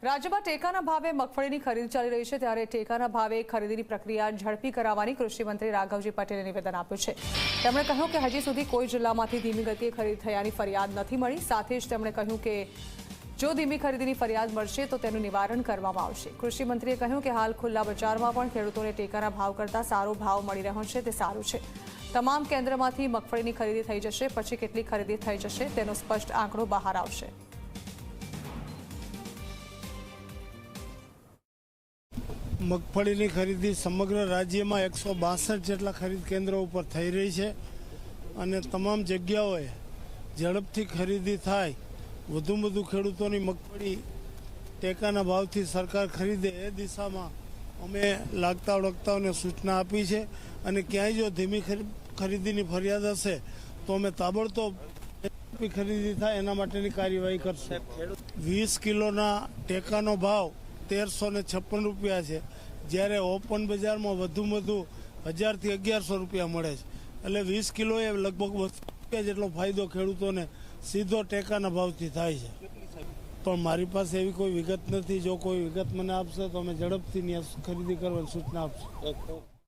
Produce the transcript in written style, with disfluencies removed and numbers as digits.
રાજ્યમાં ટેકાના ભાવે મગફળીની ખરીદી ચાલી રહી છે ત્યારે ટેકાના ભાવે ખરીદીની પ્રક્રિયા ઝડપી કરાવવાની કૃષિમંત્રી રાઘવજી પટેલે નિવેદન આપ્યું છે। તેમણે કહ્યું કે હજી સુધી કોઈ જિલ્લામાંથી ધીમી ગતિએ ખરીદી થયાની ફરિયાદ નથી મળી। સાથે જ તેમણે કહ્યું કે જો ધીમી ખરીદીની ફરિયાદ મળશે તો તેનું નિવારણ કરવામાં આવશે। કૃષિમંત્રીએ કહ્યું કે હાલ ખુલ્લા બજારમાં પણ ખેડૂતોને ટેકાના ભાવ કરતાં સારો ભાવ મળી રહ્યો છે તે સારું છે। તમામ કેન્દ્રમાંથી મગફળીની ખરીદી થઈ જશે, પછી કેટલી ખરીદી થઈ જશે તેનો સ્પષ્ટ આંકડો બહાર આવશે। મગફળીની ખરીદી સમગ્ર રાજ્યમાં 162 જેટલા ખરીદ કેન્દ્રો ઉપર થઈ રહી છે અને તમામ જગ્યાઓએ ઝડપથી ખરીદી થાય, વધુમાં વધુ ખેડૂતોની મગફળી ટેકાના ભાવથી સરકાર ખરીદે એ દિશામાં અમે લાગતા વળગતાઓને સૂચના આપી છે અને ક્યાંય જો ધીમી ખરીદીની ફરિયાદ હશે તો અમે તાબડતોબ ખરીદી થાય એના માટેની કાર્યવાહી કરશું। 20 કિલોના ટેકાનો ભાવ 1356 રૂપિયા છે, જ્યારે ઓપન બજારમાં વધુમાં વધુ 1000 થી 1100 રૂપિયા મળે છે। એટલે 20 કિલો એ લગભગ 200 રૂપિયા જેટલો ફાયદો ખેડૂતોને સીધો ટેકાના ભાવથી થાય છે। પણ મારી પાસે એવી કોઈ વિગત નથી। જો કોઈ વિગત મને આપશે તો અમે ઝડપથી ખરીદી કરવાની સૂચના આપશું।